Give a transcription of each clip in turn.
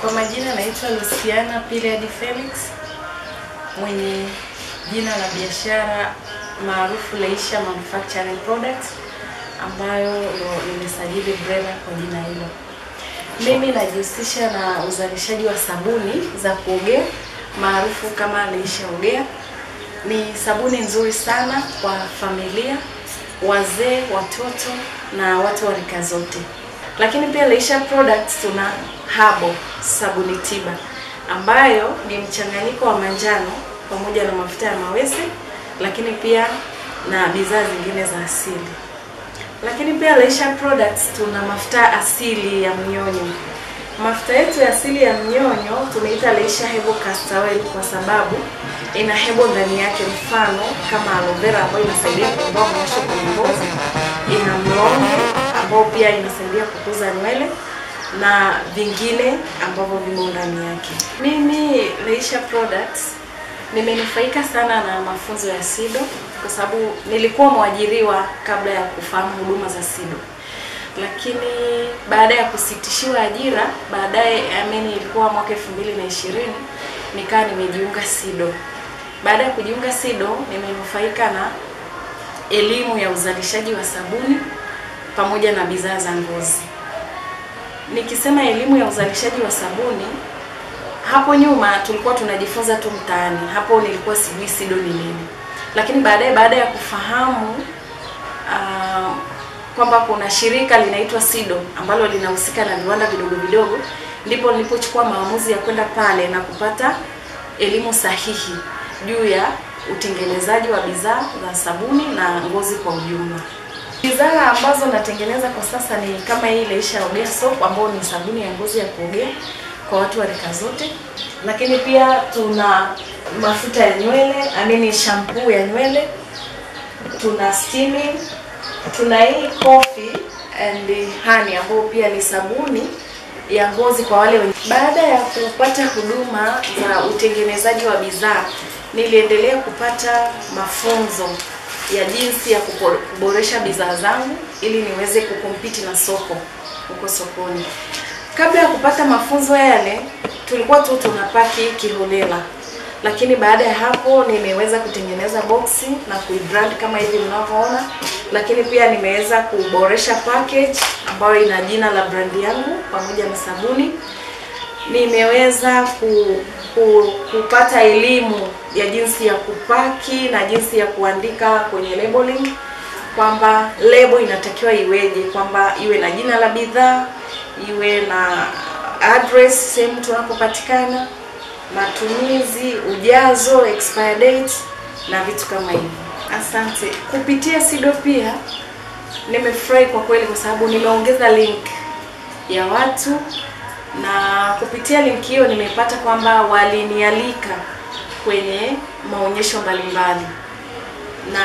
Kwa majina naitwa Luciana Piliadi Felix, mwenye jina la biashara maarufu Leisha Manufacturing Products, ambayo nimesajili BRELA kwa jina hilo. Mimi najihusisha na uzalishaji wa sabuni za kuogea maarufu kama Leisha Ogea. Ni sabuni nzuri sana kwa familia, wazee, watoto na watu wa rika zote. Lakini pia Leisha Products tuna Habo sabuni tiba, ambayo ni mchanganyiko wa manjano pamoja na mafuta ya mawese, lakini pia na bidhaa zingine za asili. Lakini pia Leisha Products tuna mafuta asili ya mnyonyo. Mafuta yetu ya asili ya mnyonyo tunaita Leisha Hebo Castor Oil kwa sababu ina hebo ndani yake, mfano kama aloe vera ambayo inasaidia kuondoa mwasho kwenye ngozi, ina mlonge ambao pia inasaidia kukuza nywele na vingine ambavyo vimo ndani yake. Mimi Leisha Products nimenufaika sana na mafunzo ya SIDO kwa sababu nilikuwa mwajiriwa kabla ya kufahamu huduma za SIDO. Lakini baada ya kusitishiwa ajira, baadaye ilikuwa mwaka 2020, nikaa nimejiunga SIDO. Baada ya kujiunga SIDO, nimenufaika na elimu ya uzalishaji wa sabuni pamoja na bidhaa za ngozi. Nikisema elimu ya uzalishaji wa sabuni, hapo nyuma tulikuwa tunajifunza tu mtaani. Hapo nilikuwa sijui SIDO ni nini. Lakini baada ya kufahamu kwamba kuna shirika linaitwa SIDO ambalo linahusika na viwanda vidogo vidogo, ndipo nilipochukua maamuzi ya kwenda pale na kupata elimu sahihi juu ya utengenezaji wa bidhaa za sabuni na ngozi kwa ujumla. Bidhaa ambazo natengeneza kwa sasa ni kama hii Leisha Ogea Soap ambayo ni sabuni ya ngozi ya kuogea kwa watu wa rika zote. Lakini pia tuna mafuta ya nywele, shampoo ya nywele, tuna steaming, tuna hii coffee and honey ambayo pia ni sabuni ya ngozi kwa wale wenye. Baada ya kupata huduma za utengenezaji wa bidhaa, niliendelea kupata mafunzo ya jinsi ya kuboresha bidhaa zangu ili niweze kukompiti na soko huko sokoni. Kabla ya kupata mafunzo yale, tulikuwa tu tunapaki kiholela. Lakini baada ya hapo nimeweza kutengeneza boxi na kuibrand kama hivi mnavyoona. Lakini pia nimeweza kuboresha package ambayo ina jina la brand yangu pamoja na sabuni. Nimeweza kupata elimu ya jinsi ya kupaki na jinsi ya kuandika kwenye labeling, kwamba label inatakiwa iweje, kwamba iwe na jina la bidhaa, iwe na address sehemu tunapopatikana, matumizi, ujazo, expire date na vitu kama hivyo. Asante. Kupitia SIDO pia nimefurahi kwa kweli kwa sababu nimeongeza link ya watu, na kupitia link hiyo nimepata kwamba walinialika kwenye maonyesho mbalimbali na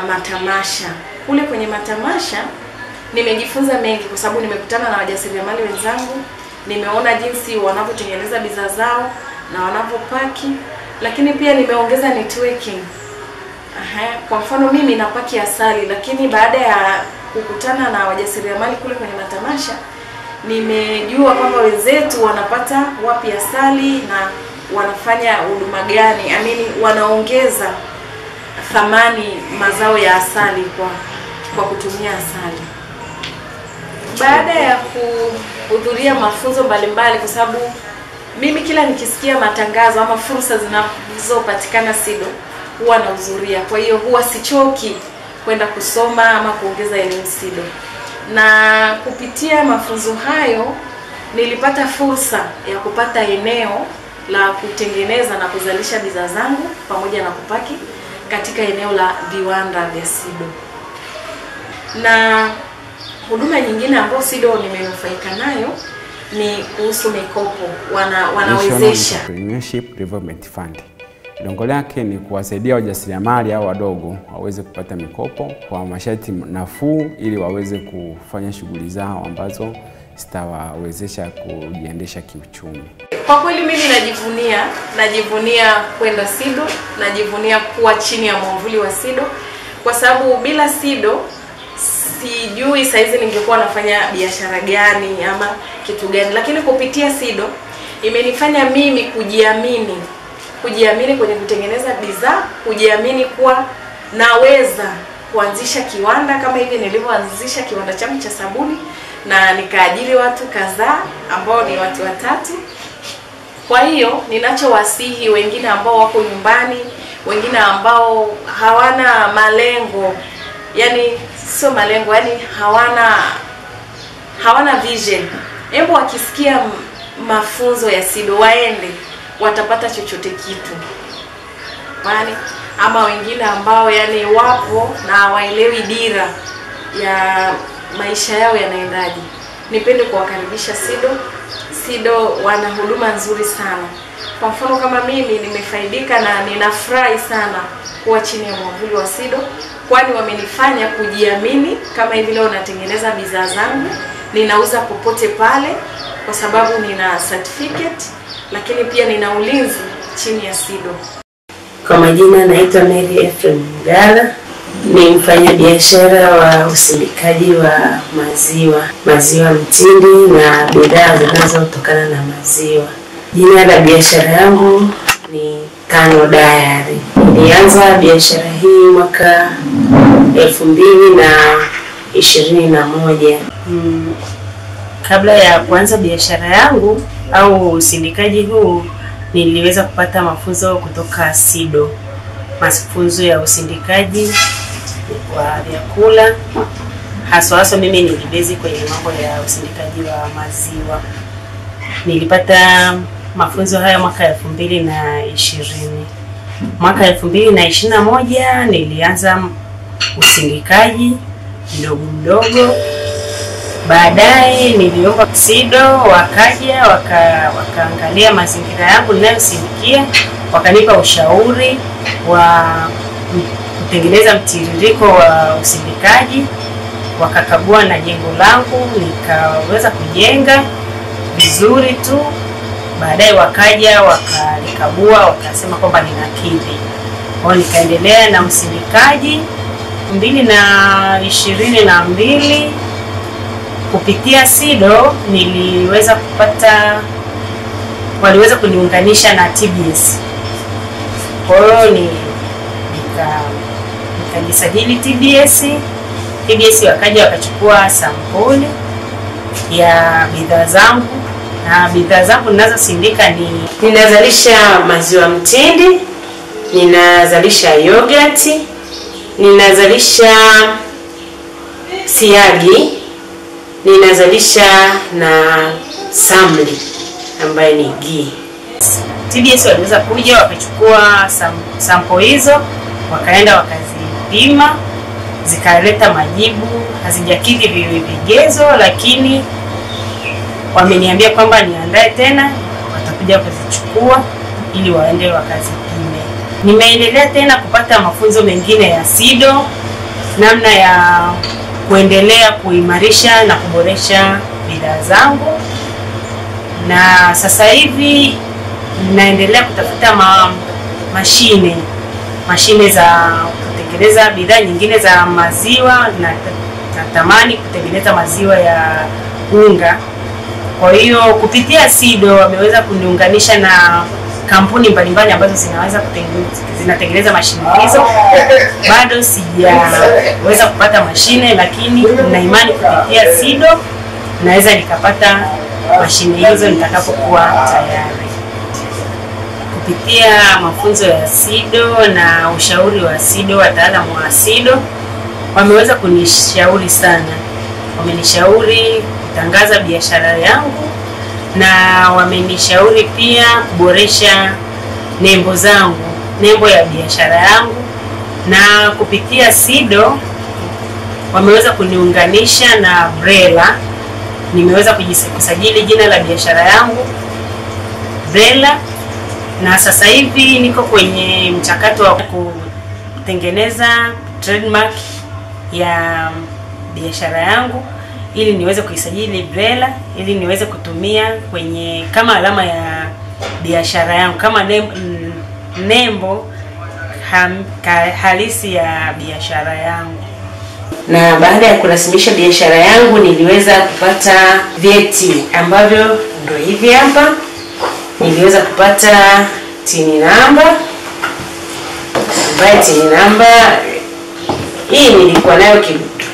matamasha. Kule kwenye matamasha nimejifunza mengi kwa sababu nimekutana na wajasiriamali wenzangu, nimeona jinsi wanavyotengeneza bidhaa zao na wanavyopaki, lakini pia nimeongeza networking. Kwa mfano mimi napaki asali, lakini baada ya kukutana na wajasiriamali kule kwenye matamasha, nimejua kwamba wenzetu wanapata wapi asali na wanafanya huduma gani, wanaongeza thamani mazao ya asali kwa kutumia asali. Baada ya kuhudhuria mafunzo mbalimbali, kwa sababu mimi kila nikisikia matangazo ama fursa zinazopatikana SIDO huwa nahudhuria. Kwa hiyo huwa sichoki kwenda kusoma ama kuongeza elimu SIDO. Na kupitia mafunzo hayo nilipata fursa ya kupata eneo la kutengeneza na kuzalisha bidhaa zangu pamoja na kupaki katika eneo la viwanda vya SIDO. Na huduma nyingine ambayo SIDO nimenufaika nayo ni kuhusu mikopo. Wanawezesha Entrepreneurship Development Fund. Lengo lake ni kuwasaidia wajasiriamali au wadogo waweze kupata mikopo kwa masharti nafuu ili waweze kufanya shughuli zao ambazo zitawawezesha kujiendesha kiuchumi. Kwa kweli mimi najivunia kwenda SIDO, najivunia kuwa chini ya mwavuli wa SIDO kwa sababu bila SIDO sijui saizi ningekuwa nafanya biashara gani ama kitu gani, lakini kupitia SIDO imenifanya mimi kujiamini kwenye kutengeneza bidhaa, kujiamini kuwa naweza kuanzisha kiwanda kama hivi nilivyoanzisha kiwanda changu cha sabuni, na nikaajiri watu kadhaa ambao ni watu 3. Kwa hiyo ninachowasihi wengine ambao wako nyumbani, wengine ambao hawana malengo, yani sio malengo, yani hawana vision, hebu wakisikia mafunzo ya SIDO waende, watapata chochote kitu. Kwani ama wengine ambao yani wapo na hawaelewi dira ya maisha yao yanaendaje, nipende kuwakaribisha SIDO. SIDO wana huduma nzuri sana. Kwa mfano kama mimi nimefaidika na ninafurahi sana kuwa chini ya mwavuli wa SIDO, kwani wamenifanya kujiamini. Kama hivi leo natengeneza bidhaa zangu, ninauza popote pale kwa sababu nina certificate, lakini pia nina ulinzi chini ya SIDO. Kwa majina naitwa Mary Ephraim Mgala, ni mfanyabiashara wa usindikaji wa maziwa mtindi na bidhaa zinazotokana na maziwa. Jina la biashara yangu ni Tano Diary. Nilianza biashara hii mwaka 2021. Kabla ya kuanza biashara yangu au usindikaji huu, niliweza kupata mafunzo kutoka SIDO, mafunzo ya usindikaji wa vyakula. Haswa mimi nilibezi kwenye mambo ya usindikaji wa maziwa. Nilipata mafunzo haya mwaka 2020. Mwaka 2021 nilianza usindikaji mdogo. Baadaye niliomba SIDO, wakaangalia mazingira yangu ninayosindikia, wakanipa ushauri wa kutengeneza mtiririko wa usindikaji, wakakagua na jengo langu, nikaweza kujenga vizuri tu. Baadaye wakaja wakalikagua, wakasema kwamba ninakidhi. Kwa hiyo nikaendelea na usindikaji 2022. Kupitia SIDO waliweza kuniunganisha na TBS. Kwa hiyo nikajisajili TBS. TBS wakaja wakachukua sampuli ya bidhaa zangu, na bidhaa zangu ninazosindika ninazalisha maziwa mtindi, ninazalisha yogurt, ninazalisha siagi, ninazalisha na samli ambaye ni ghee. TBS waliweza kuja wakachukua sample hizo, wakaenda wakazipima, zikaleta majibu, hazijakidhi vigezo, lakini wameniambia kwamba niandae tena, watakuja kuzichukua ili waende wakazipime. Nimeendelea tena kupata mafunzo mengine ya SIDO, namna ya kuendelea kuimarisha na kuboresha bidhaa zangu, na sasa hivi naendelea kutafuta mashine za kutengeneza bidhaa nyingine za maziwa, na natamani kutengeneza maziwa ya unga. Kwa hiyo kupitia SIDO wameweza kuniunganisha na kampuni mbalimbali ambazo zinatengeneza mashine hizo. Bado sijaweza kupata mashine, lakini na imani kupitia SIDO naweza nikapata mashine hizo nitakapokuwa tayari. Kupitia mafunzo ya SIDO na ushauri wa SIDO, wataalamu wa SIDO wameweza kunishauri sana. Wamenishauri kutangaza biashara yangu, na wamenishauri pia kuboresha nembo ya biashara yangu. Na kupitia SIDO wameweza kuniunganisha na BRELA. Nimeweza kusajili jina la biashara yangu BRELA, na sasa hivi niko kwenye mchakato wa kutengeneza trademark ya biashara yangu ili niweze kuisajili BRELA, ili niweze kutumia kama alama ya biashara yangu, kama nembo halisi ya biashara yangu. Na baada ya kurasimisha biashara yangu niliweza kupata vyeti ambavyo ndio hivi hapa. niliweza kupata tini namba, ambayo tini namba hii nilikuwa nayo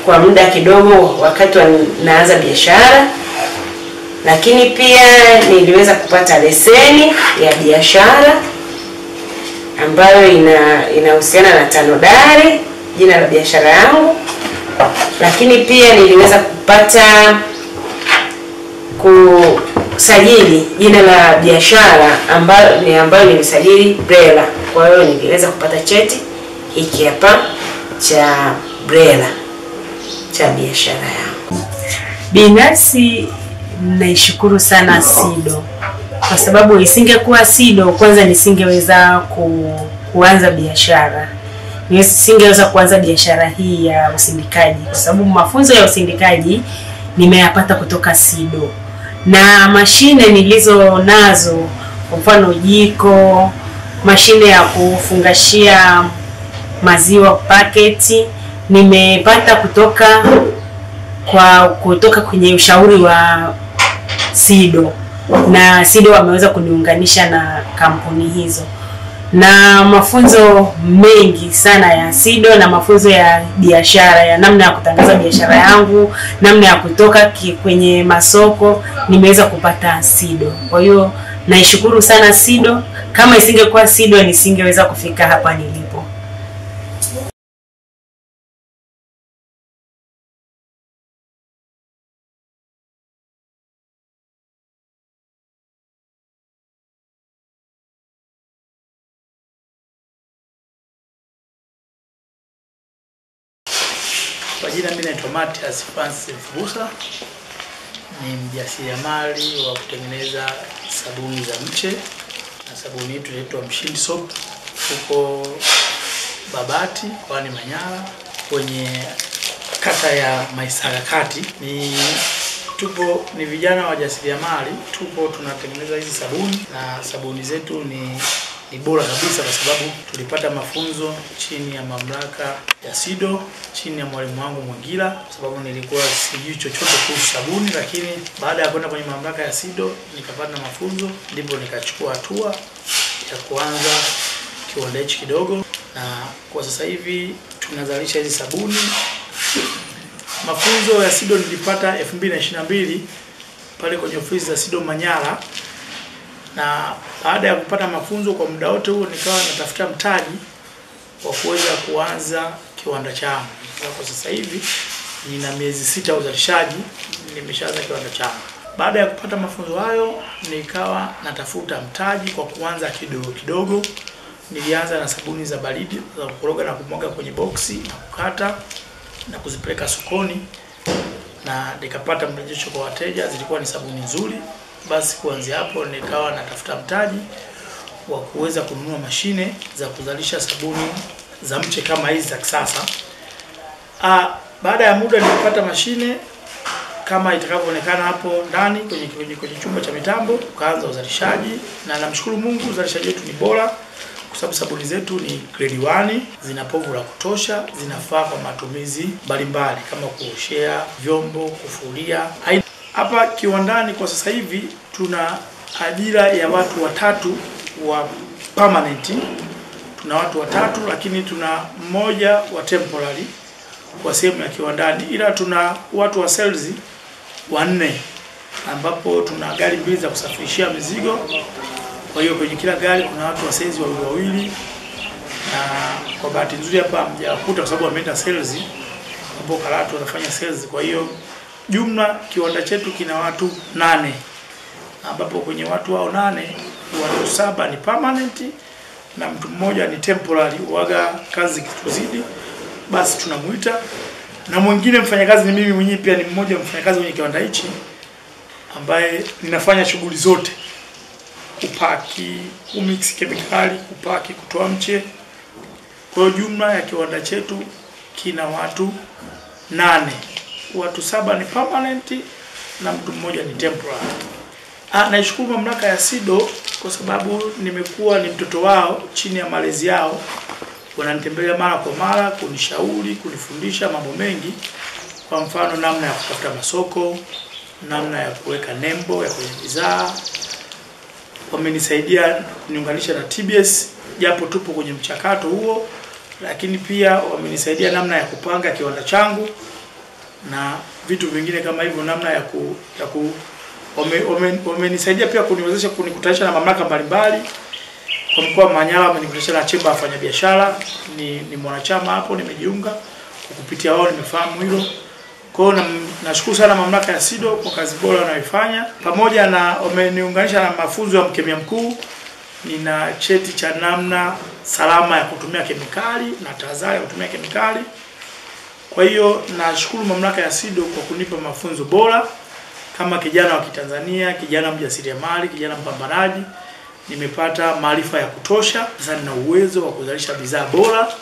kwa muda kidogo wakati naanza biashara, lakini pia niliweza kupata leseni ya biashara ambayo inahusiana na Tanodari, jina la biashara yangu. Lakini pia niliweza kupata kusajili jina la biashara ambayo nilisajili BRELA. Kwa hiyo niliweza kupata cheti hiki hapa cha BRELA cha biashara yangu. Binafsi naishukuru sana SIDO, kwa sababu isingekuwa SIDO kwanza nisingeweza kuanza biashara. Nisingeweza kuanza biashara hii ya usindikaji, kwa sababu mafunzo ya usindikaji nimeyapata kutoka SIDO. Na mashine nilizo nazo, kwa mfano jiko, mashine ya kufungashia maziwa paketi, nimepata kutoka kwenye ushauri wa SIDO, na SIDO wameweza kuniunganisha na kampuni hizo. Na mafunzo mengi sana ya SIDO na mafunzo ya biashara, ya namna ya kutangaza biashara yangu, namna ya kutoka kwenye masoko, nimeweza kupata SIDO. Kwa hiyo naishukuru sana SIDO. Kama isingekuwa SIDO nisingeweza kufika hapa nilipo. Kwa jina mimi naitwa Matias Francis Busa, ni mjasiriamali wa kutengeneza sabuni za mche, na sabuni hii inaitwa Mshindi Soap, huko Babati kwani Manyara, kwenye kata ya Maisaga Kati. Ni vijana wajasiriamali, tunatengeneza hizi sabuni, na sabuni zetu ni bora kabisa kwa sababu tulipata mafunzo chini ya mamlaka ya SIDO, chini ya mwalimu wangu Mwingila, kwa sababu nilikuwa sijui chochote kuhusu sabuni, lakini baada ya kwenda kwenye mamlaka ya SIDO nikapata mafunzo, ndipo nikachukua hatua ya kuanza kiwanda hichi kidogo, na kwa sasa hivi tunazalisha hizi sabuni. Mafunzo ya SIDO nilipata 2022 pale kwenye ofisi za SIDO Manyara, na baada ya kupata mafunzo kwa muda wote huo nikawa natafuta mtaji wa kuweza kuanza kiwanda changu. Kwa sasa hivi nina miezi 6 ya uzalishaji, nimeshaanza kiwanda changu. Baada ya kupata mafunzo hayo nikawa natafuta mtaji kwa kuanza kidogo kidogo. Nilianza na sabuni za baridi za kukoroga na kumwaga kwenye boksi na kukata na kuzipeleka sokoni, na nikapata mrejesho kwa wateja, zilikuwa ni sabuni nzuri. Basi kuanzia hapo nikawa natafuta mtaji wa kuweza kununua mashine za kuzalisha sabuni za mche kama hizi za kisasa. Baada ya muda nilipata mashine kama itakavyoonekana hapo ndani kwenye chumba cha mitambo, kaanza uzalishaji, na namshukuru Mungu uzalishaji wetu ni bora kwa sababu sabuni zetu ni grade 1, zina povu la kutosha, zinafaa kwa matumizi mbalimbali kama kuoshea vyombo, kufulia. Hapa kiwandani kwa sasa hivi tuna ajira ya watu 3 wa permanent. Tuna watu 3, lakini tuna mmoja wa temporary kwa sehemu ya kiwandani, ila tuna watu wa sales 4, ambapo tuna gari 2 za kusafirishia mizigo. Kwa hiyo kwenye kila gari kuna watu wa sales wawili, na kwa bahati nzuri hapa mjakuta kwa sababu wameenda sales, hapo Karatu wanafanya sales. Kwa hiyo jumla kiwanda chetu kina watu 8, ambapo kwenye watu hao 8, watu 7 ni permanent na mtu mmoja ni temporary. Waga kazi kituzidi basi tunamuita, na mwingine mfanyakazi ni mimi mwenyewe, pia ni mmoja mfanyakazi kwenye kiwanda hichi ambaye ninafanya shughuli zote: kupaki, kumix kemikali, kupaki, kutoa mche. Kwa hiyo jumla ya kiwanda chetu kina watu 8. Watu 7 ni permanent na mtu mmoja ni temporary. Naishukuru mamlaka ya SIDO kwa sababu nimekuwa ni mtoto wao, chini ya malezi yao. Wananitembelea mara kwa mara kunishauri, kunifundisha mambo mengi, kwa mfano namna ya kutafuta masoko, namna ya kuweka nembo ya kwenye bidhaa, wamenisaidia kuniunganisha na TBS, japo tupo kwenye mchakato huo, lakini pia wamenisaidia namna ya kupanga kiwanda changu na vitu vingine kama hivyo, namna ya wamenisaidia pia kuniwezesha kunikutanisha na mamlaka mbalimbali. Kwa mkoa wa Manyara wamenikutanisha na chemba ya wafanyabiashara, ni mwanachama hapo, nimejiunga kupitia wao, nimefahamu hilo. Kwa hiyo nashukuru sana mamlaka ya SIDO kwa kazi bora wanayofanya. Pamoja na wameniunganisha na mafunzo ya mkemia mkuu, nina cheti cha namna salama ya kutumia kemikali na tahadhari ya kutumia kemikali. Kwa hiyo nashukuru mamlaka ya SIDO kwa kunipa mafunzo bora kama kijana wa Kitanzania, kijana mjasiriamali, kijana mpambanaji. Nimepata maarifa ya kutosha, sasa nina uwezo wa kuzalisha bidhaa bora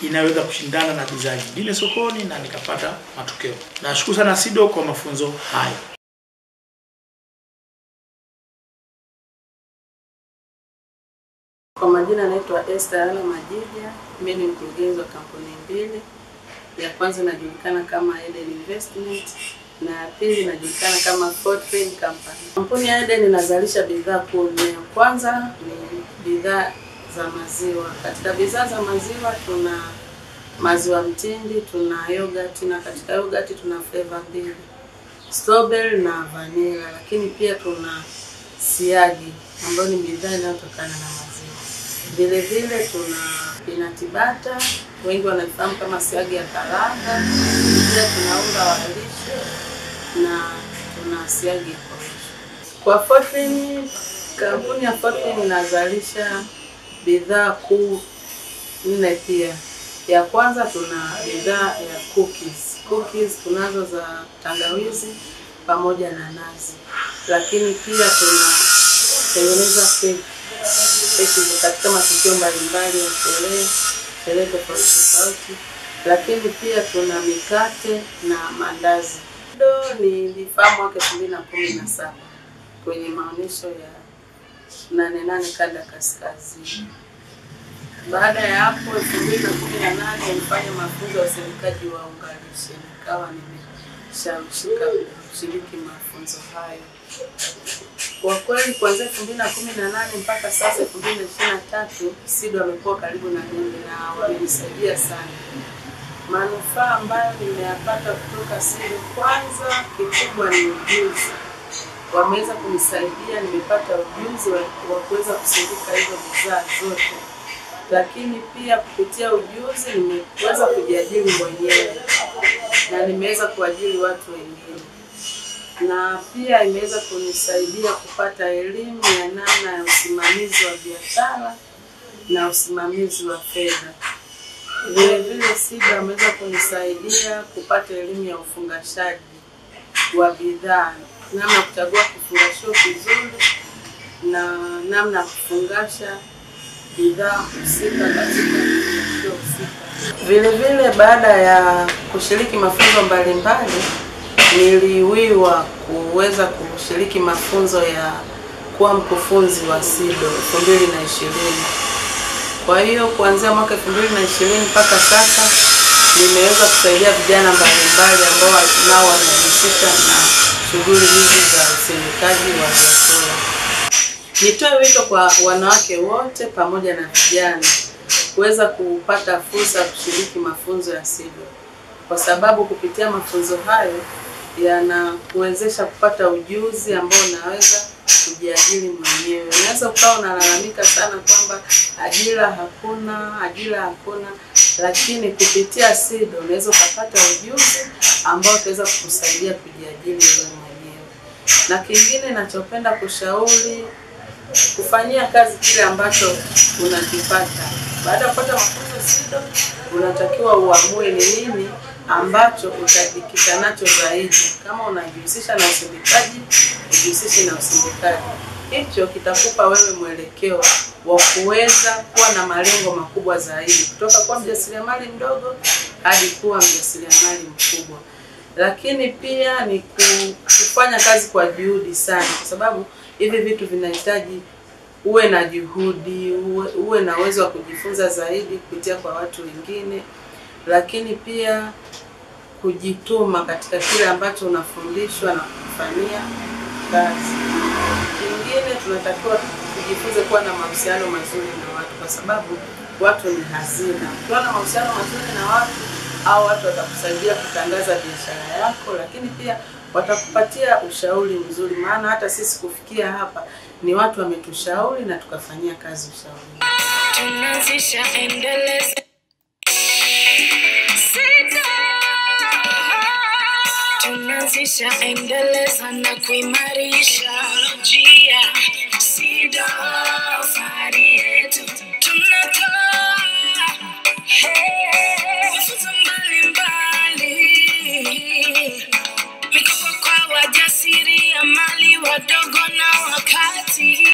inaweza kushindana na bidhaa nyingine sokoni na nikapata matokeo. Nashukuru sana SIDO kwa mafunzo haya. Kwa majina naitwa Esther Ala Majija, mimi ni mkurugenzi wa kampuni mbili. Ya kwanza inajulikana kama Eden Investment na ya pili inajulikana kama Fortune Company. Kampuni ya Eden inazalisha bidhaa kuu. Kwanza ni bidhaa za maziwa. Katika bidhaa za maziwa tuna maziwa mtindi, tuna yogurt, na katika yogurt tuna flavor mbili, strawberry na vanilla, lakini pia tuna siagi ambayo ni bidhaa inayotokana na maziwa. Vile vile tuna peanut butter, wengi wanafahamu kama siagi ya karanga, pia tuna unga wa lishe na tuna siagi ya korosho. Kwa Fortune, kampuni ya Fortune inazalisha bidhaa kuu nne pia. Ya kwanza tuna bidhaa ya cookies. Cookies tunazo za tangawizi pamoja na nazi. Lakini pia tunatengeneza keki katika matukio mbalimbali ya sherehe tofauti. Lakini pia tuna mikate na mandazi. Ndio nilifahamu mwaka 2017 kwenye maonyesho ya 88 Kanda Kaskazini. Baada ya hapo 2018 nilifanya mafunzo ya usindikaji wa unga lishe, nikawa nimeshawishika kushiriki mafunzo hayo. Kwa kweli kuanzia 2018 mpaka sasa 2023 SIDO amekuwa karibu na mimi na wamenisaidia sana. Manufaa ambayo nimeyapata kutoka SIDO, kwanza kikubwa ni ujuzi. Wameweza kunisaidia, nimepata ujuzi wa kuweza kusindika hizo bidhaa zote. Lakini pia kupitia ujuzi nimeweza kujiajiri mwenyewe na nimeweza kuajiri watu wengine. Na pia imeweza kunisaidia kupata elimu ya namna ya usimamizi wa biashara na usimamizi wa fedha. Vile vile SIDO ameweza kunisaidia kupata elimu ya ufungashaji wa bidhaa, namna kuchagua kifungashio kizuri na namna kufungasha bidhaa husika katika kifungashio husika. Vile vile baada ya kushiriki mafunzo mbalimbali niliwiwa kuweza kushiriki mafunzo ya kuwa mkufunzi wa SIDO 2020. Kwa hiyo kuanzia mwaka 2020 mpaka sasa nimeweza kusaidia vijana mbalimbali ambao nao wanajihusisha na shughuli hizi za usindikaji wa vyakula. Nitoe wito kwa wanawake wote pamoja na vijana kuweza kupata fursa ya kushiriki mafunzo ya SIDO, kwa sababu kupitia mafunzo hayo yanakuwezesha kupata ujuzi ambao unaweza kujiajiri mwenyewe. Unaweza ukawa unalalamika sana kwamba ajira hakuna, lakini kupitia SIDO unaweza kupata ujuzi ambao utaweza kukusaidia kujiajiri wewe mwenyewe. Na kingine ninachopenda kushauri, kufanyia kazi kile ambacho unakipata. Baada ya kupata mafunzo SIDO, unatakiwa uamue ni nini ambacho utajikita nacho zaidi. Kama unajihusisha na usindikaji, ujihusishe na usindikaji. Hicho kitakupa wewe mwelekeo wa kuweza kuwa na malengo makubwa zaidi, kutoka kwa mjasiriamali mdogo hadi kuwa mjasiriamali mkubwa. Lakini pia ni kufanya kazi kwa juhudi sana, kwa sababu hivi vitu vinahitaji uwe na juhudi, uwe na uwezo wa kujifunza zaidi kupitia kwa watu wengine, lakini pia kujituma katika kile ambacho unafundishwa na kufanyia kazi. Kingine tunatakiwa tujifunze kuwa na mahusiano mazuri na watu, kwa sababu watu ni hazina. Ukiwa na mahusiano mazuri na watu, au watu watakusaidia kutangaza biashara yako, lakini pia watakupatia ushauri mzuri, maana hata sisi kufikia hapa ni watu wametushauri na tukafanyia kazi ushauri. Tunazisha endeleza tunazisha endeleza na kuimarisha njia SIDO.